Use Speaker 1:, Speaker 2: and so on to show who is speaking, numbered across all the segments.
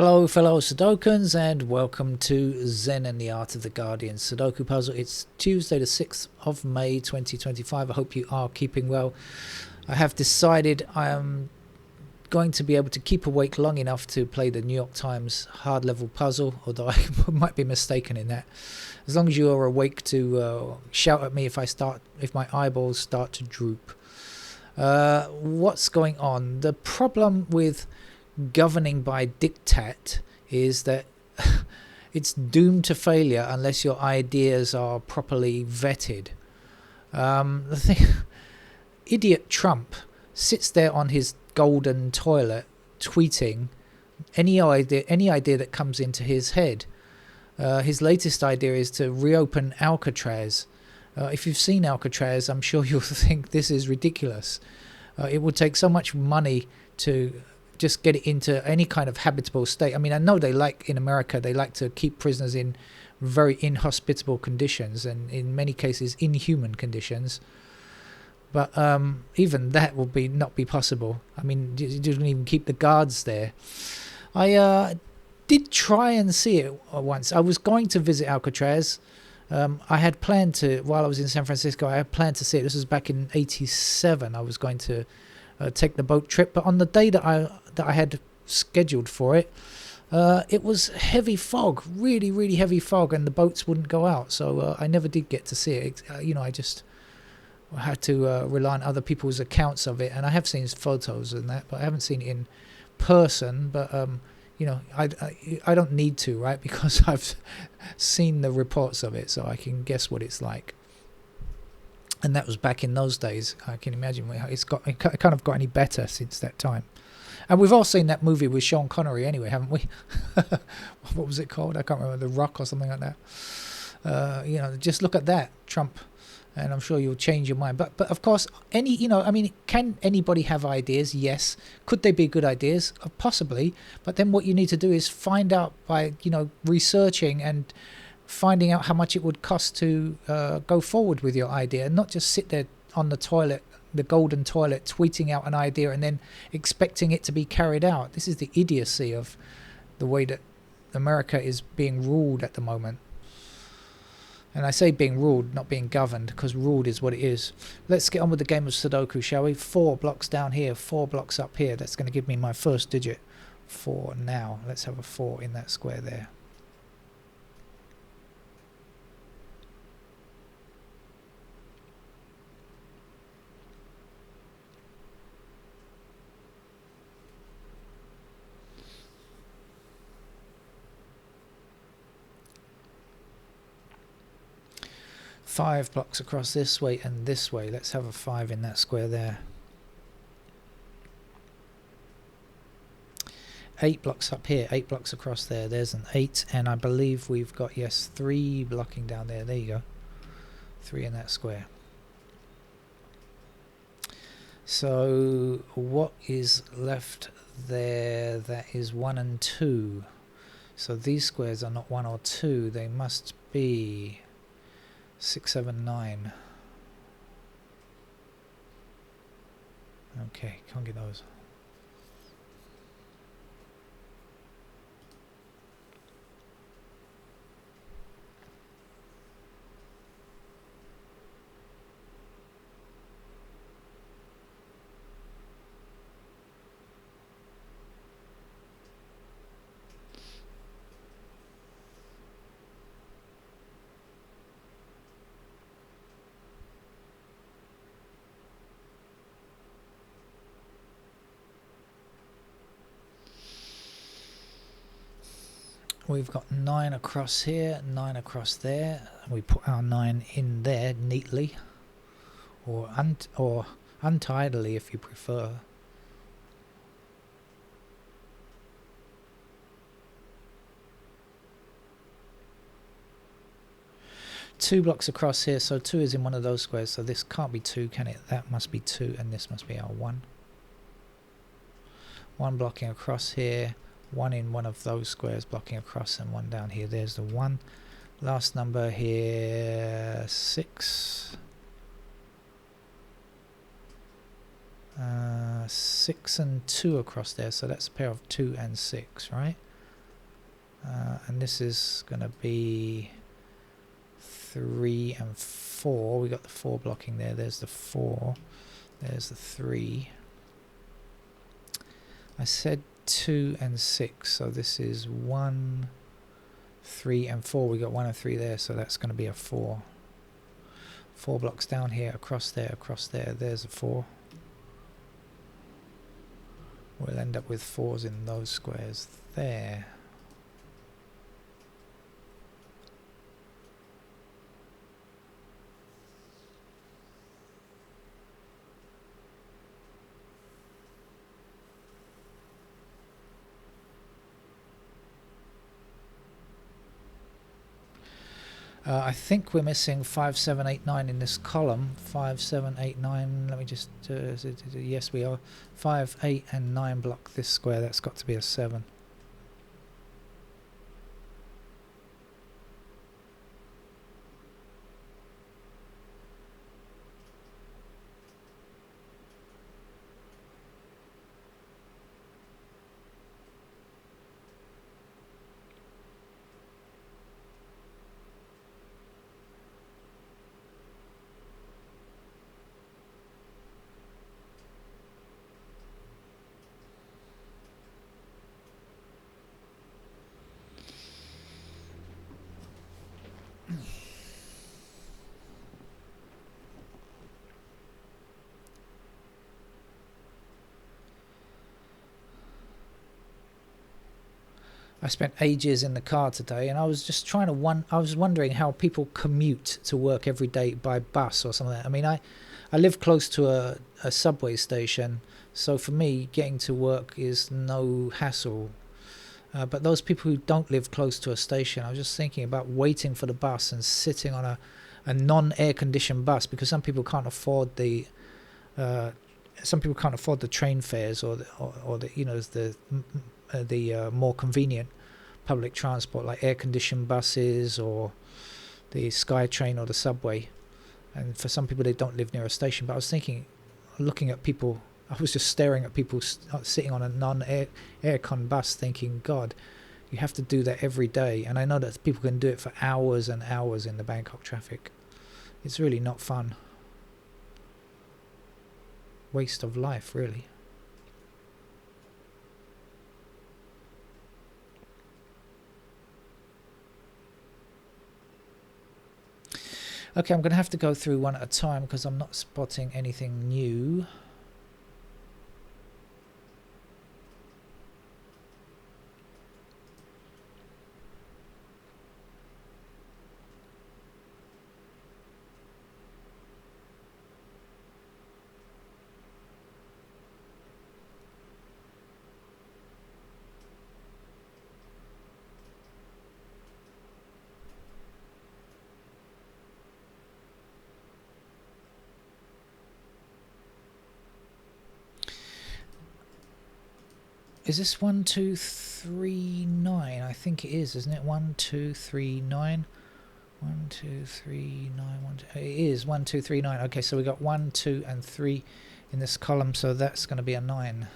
Speaker 1: Hello fellow Sudokans and welcome to Zen and the Art of the Guardian Sudoku Puzzle. It's Tuesday the 6th of May 2025. I hope you are keeping well. I have decided I am going to be able to keep awake long enough to play the New York Times hard level puzzle, although I might be mistaken in that. As long as you are awake to shout at me if my eyeballs start to droop. What's going on? The problem with governing by diktat is that it's doomed to failure unless your ideas are properly vetted. The thing, idiot Trump sits there on his golden toilet tweeting any idea that comes into his head. His latest idea is to reopen Alcatraz. If you've seen Alcatraz, I'm sure you'll think this is ridiculous. It would take so much money to just get it into any kind of habitable state. I mean, I know in America, they like to keep prisoners in very inhospitable conditions and in many cases inhuman conditions. But even that will not be possible. I mean, you don't even keep the guards there. I did try and see it once. I was going to visit Alcatraz. I had planned to, while I was in San Francisco, I had planned to see it. This was back in '87. I was going to take the boat trip, but on the day that I had scheduled for it, it was heavy fog, really heavy fog, and the boats wouldn't go out. So I never did get to see it. I just had to rely on other people's accounts of it, and I have seen photos and that, but I haven't seen it in person. But I don't need to, right? Because I've seen the reports of it, so I can guess what it's like. And that was back in those days. I can imagine it kind of got any better since that time. And we've all seen that movie with Sean Connery anyway, haven't we? What was it called? I can't remember. The Rock or something like that. Just look at that, Trump, and I'm sure you'll change your mind. But of course, can anybody have ideas? Yes. Could they be good ideas? Possibly. But then what you need to do is find out by researching and finding out how much it would cost to go forward with your idea, and not just sit there on the toilet, the golden toilet, tweeting out an idea and then expecting it to be carried out. This is the idiocy of the way that America is being ruled at the moment. And I say being ruled, not being governed, because ruled is what it is. Let's get on with the game of Sudoku, shall we? 4 blocks down here, 4 blocks up here. That's going to give me my first digit. 4 now. Let's have a 4 in that square there. Five blocks across this way and this way. Let's have a 5 in that square there. 8 blocks up here, 8 blocks across there. There's an 8, and I believe we've got, yes, 3 blocking down there. There you go. 3 in that square. So what is left there? That is 1 and 2. So these squares are not 1 or 2. They must be 6, 7, 9. Okay, can't get those. We've got 9 across here, 9 across there. We put our 9 in there neatly, or untidily if you prefer. Two blocks across here, so 2 is in one of those squares, so this can't be 2, can it? That must be 2, and this must be our 1. 1 blocking across here. 1 in one of those squares blocking across, and 1 down here. There's the 1. Last number here, 6. 6 and 2 across there, so that's a pair of 2 and 6, right? And this is going to be 3 and 4. We got the 4 blocking there. There's the 4. There's the 3. I said 2 and 6, so this is 1, 3 and 4. We got 1 and 3 there, so that's going to be a 4. 4 blocks down here, across there, across there. There's a 4. We'll end up with 4s in those squares there. I think we're missing 5, 7, 8, 9 in this column. 5, 7, 8, 9. Let me just... yes, we are. 5, 8 and 9 block this square. That's got to be a 7. I spent ages in the car today, and I was just trying to I was wondering how people commute to work every day by bus or something like that. I mean, I live close to a subway station, so for me, getting to work is no hassle. But those people who don't live close to a station, I was just thinking about waiting for the bus and sitting on a non-air conditioned bus, because some people can't afford the train fares or the you know the more convenient public transport like air conditioned buses or the SkyTrain or the subway. And for some people, they don't live near a station. But I was thinking, looking at people, I was just staring at people sitting on a non-aircon bus, thinking, God, you have to do that every day. And I know that people can do it for hours and hours in the Bangkok traffic. It's really not fun. Waste of life, really. Okay, I'm going to have to go through one at a time because I'm not spotting anything new. Is this 1, 2, 3, 9? I think it is, isn't it? 1, 2, 3, 9. 1, 2, 3, 9. 1, 2, it is 1, 2, 3, 9. Okay, so we got 1, 2, and 3 in this column, so that's going to be a 9.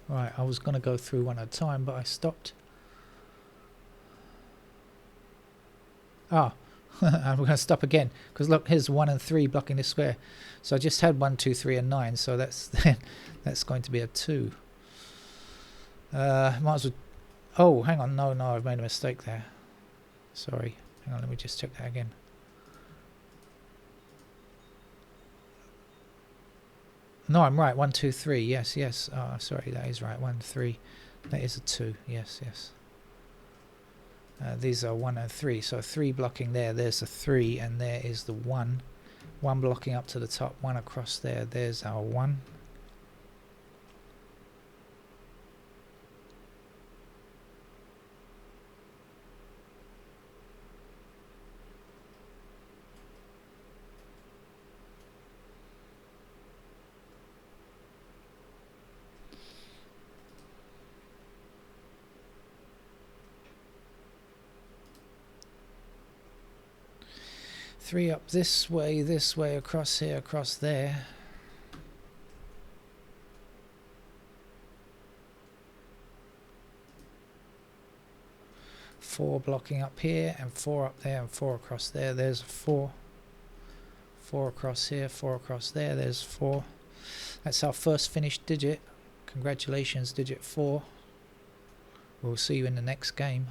Speaker 1: Right, I was going to go through one at a time, but I stopped. Ah, and we're going to stop again, because look, here's 1 and 3 blocking this square. So I just had 1, 2, 3 and 9, so that's going to be a 2. Might as well... Oh, hang on, no, I've made a mistake there. Sorry, hang on, let me just check that again. No, I'm right. 1, 2, 3. Yes. Oh, sorry, that is right. 1, 3. That is a 2. Yes. These are 1 and 3. So 3 blocking there. There's a 3, and there is the 1. 1 blocking up to the top. 1 across there. There's our 1. 3 up this way, across here, across there. Four blocking up here, and 4 up there, and 4 across there. There's a 4. 4 across here, 4 across there. There's 4. That's our first finished digit. Congratulations, digit 4. We'll see you in the next game.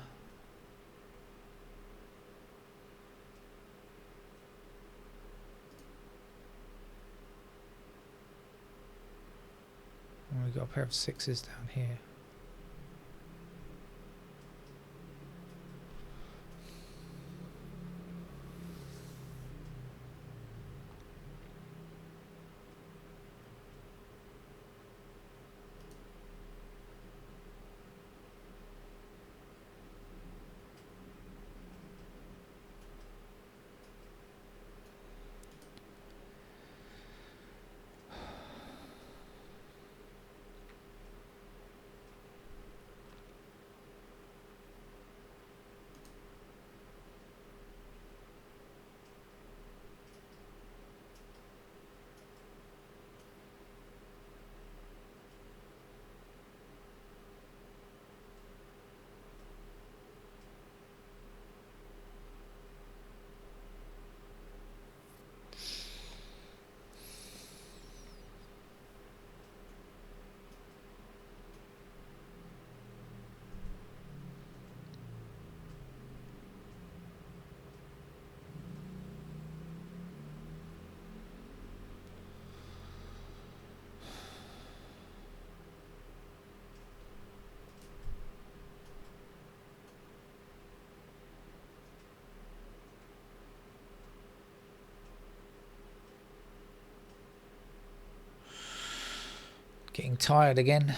Speaker 1: And we've got a pair of 6s down here. Getting tired again.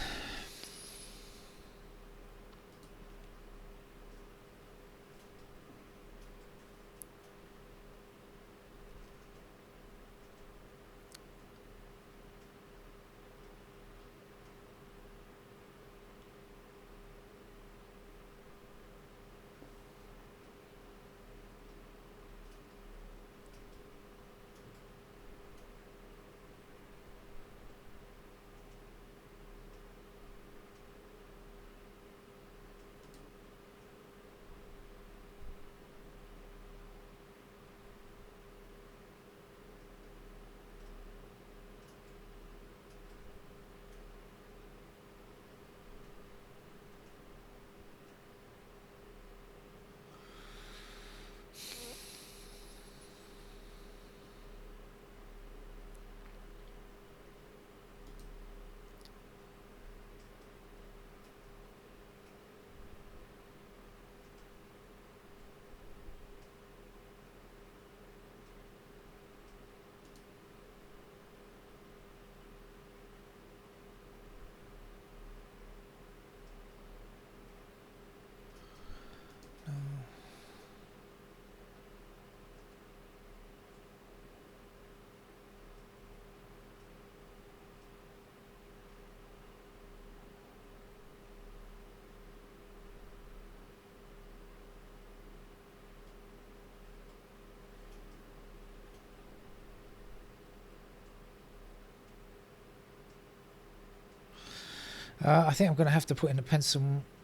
Speaker 1: I think I'm going to have to put in a pencil.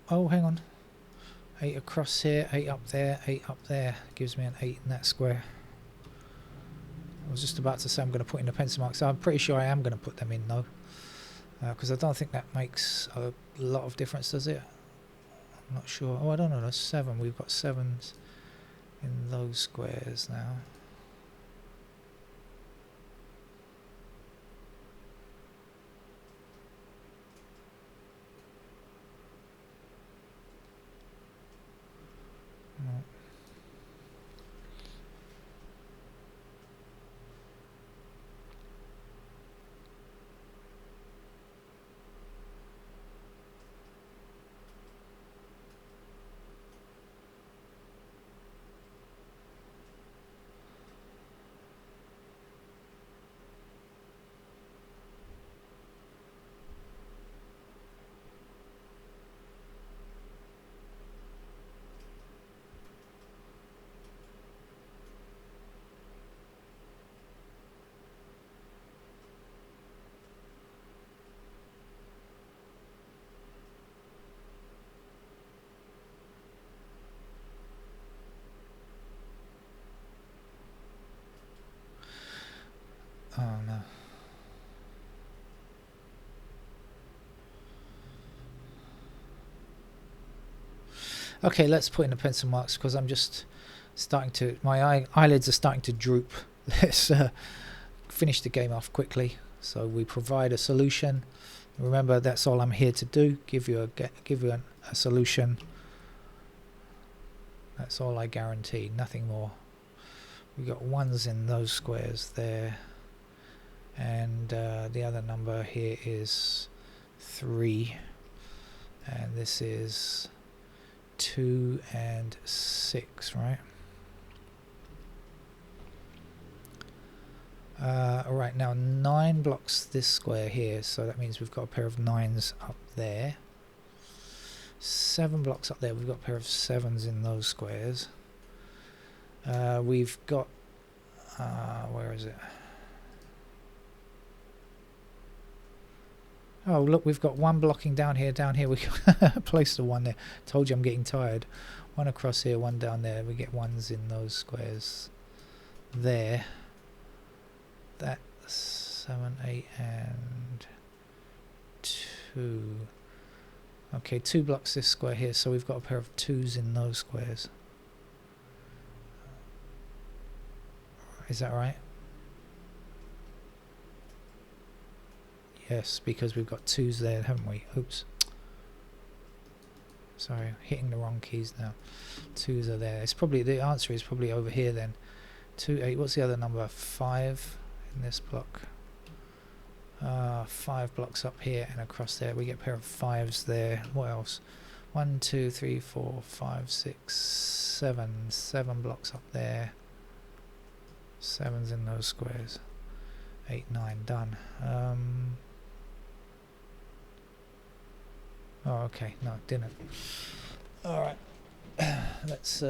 Speaker 1: Oh, hang on. 8 across here, 8 up there, 8 up there. Gives me an 8 in that square. I was just about to say I'm going to put in a pencil mark, so I'm pretty sure I am going to put them in though. Because I don't think that makes a lot of difference, does it? I'm not sure. Oh, I don't know. That's 7. We've got 7s in those squares now. No. Oh no. Okay, let's put in the pencil marks because I'm just starting to, my eyelids are starting to droop. Let's finish the game off quickly. So we provide a solution. Remember, that's all I'm here to do. Give you a solution. That's all I guarantee. Nothing more. We got ones in those squares there, and the other number here is 3, and this is 2 and 6, right? Alright, now 9 blocks this square here, so that means we've got a pair of 9s up there. 7 blocks up there, we've got a pair of 7s in those squares. We've got, where is it? Oh look, we've got 1 blocking down here, we placed a 1 there. Told you I'm getting tired. 1 across here, 1 down there, we get 1s in those squares there. That 7, 8 and 2. Okay, 2 blocks this square here, so we've got a pair of 2s in those squares. Is that right? Yes, because we've got 2s there, haven't we? Oops. Sorry, hitting the wrong keys now. 2s are there. It's probably, the answer is probably over here then. 2, 8, what's the other number? 5 in this block. 5 blocks up here and across there. We get a pair of 5s there. What else? 1, 2, 3, 4, 5, 6, 7. 7 blocks up there. 7s in those squares. 8, 9, done. Oh, okay. No, it didn't. Alright. Let's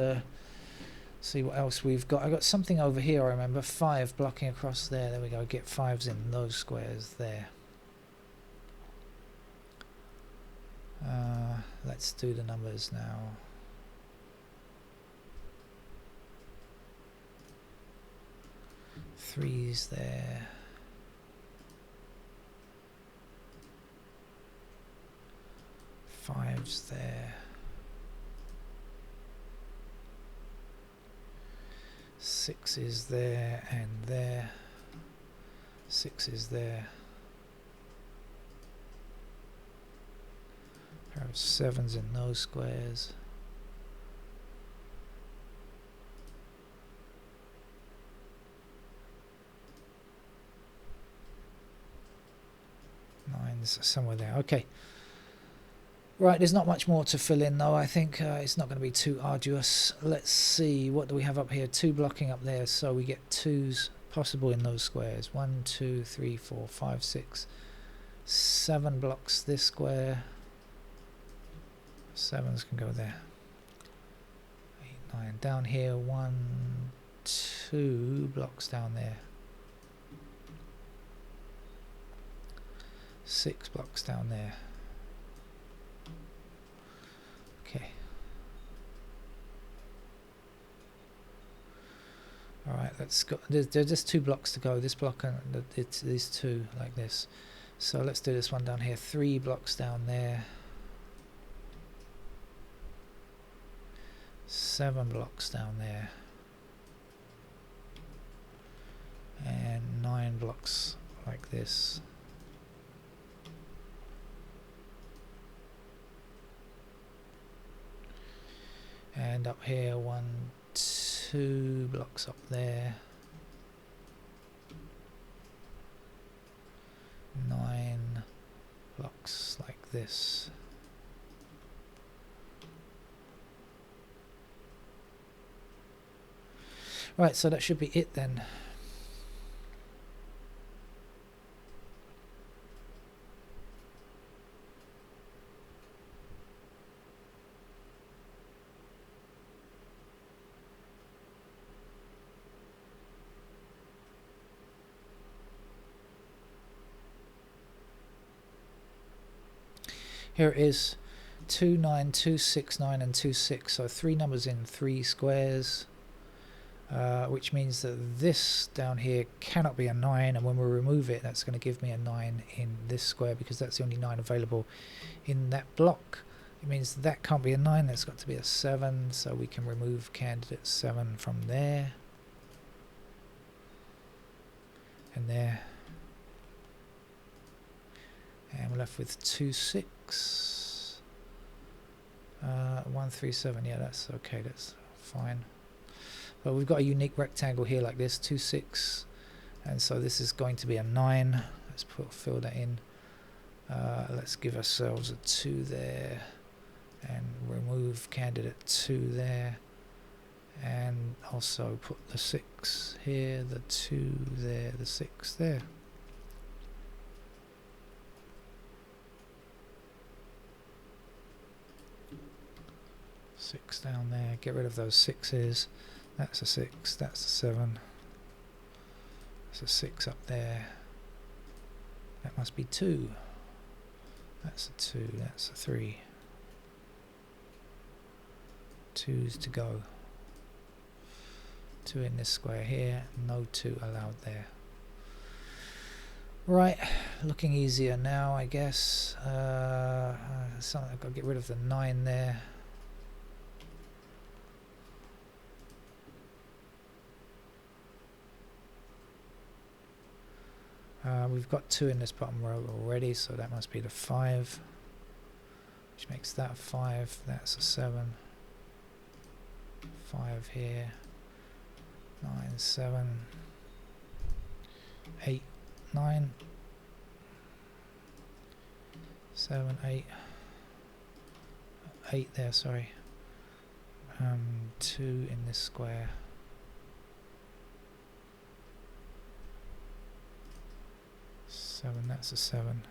Speaker 1: see what else we've got. I got something over here, I remember. 5 blocking across there. There we go. Get 5s in those squares there. Let's do the numbers now. Threes there. Fives there. 6 is there and there. 6 is there. Pair of 7s in those squares. Nines somewhere there. Okay. Right, there's not much more to fill in though. I think it's not going to be too arduous. Let's see, what do we have up here? 2 blocking up there, so we get 2s possible in those squares. 1, 2, 3, 4, 5, 6, 7 blocks this square. 7s can go there. 8, 9 down here. 1, 2 blocks down there. 6 blocks down there. Okay. Alright, let's go. There's just 2 blocks to go. This block and these 2 like this. So let's do this one down here. 3 blocks down there. 7 blocks down there. And 9 blocks like this. And up here, 1, 2 blocks up there. 9 blocks like this. Right, so that should be it then. Here it is, 2, 9, 2, 6, 9 and 2, 6, so 3 numbers in 3 squares. which means that this down here cannot be a 9, and when we remove it, that's going to give me a 9 in this square, because that's the only 9 available in that block. It means that can't be a 9, that's got to be a 7, so we can remove candidate 7 from there and there, and we're left with 2 6 1 3 7. Yeah, that's okay, that's fine. But we've got a unique rectangle here like this, 2 6, and so this is going to be a 9. Let's fill that in. Let's give ourselves a 2 there and remove candidate 2 there, and also put the 6 here, the 2 there, the 6 there. Six down there, get rid of those 6's. That's a 6, that's a 7, that's a 6 up there, that must be 2, that's a 2, that's a 3, 2's to go, 2 in this square here, no 2 allowed there. Right, looking easier now, I guess. So I've got to get rid of the 9 there. We've got 2 in this bottom row already, so that must be the 5, which makes that a 5, that's a 7, 5 here, 9, 7, 8, 9, 7, 8, 8 there, sorry, 2 in this square, 7, that's a 7,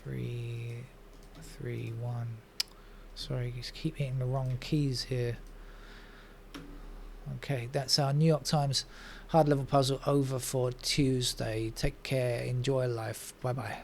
Speaker 1: 3, 3, 1, sorry, just keep hitting the wrong keys here. Okay, that's our New York Times hard level puzzle over for Tuesday. Take care, enjoy life, bye bye.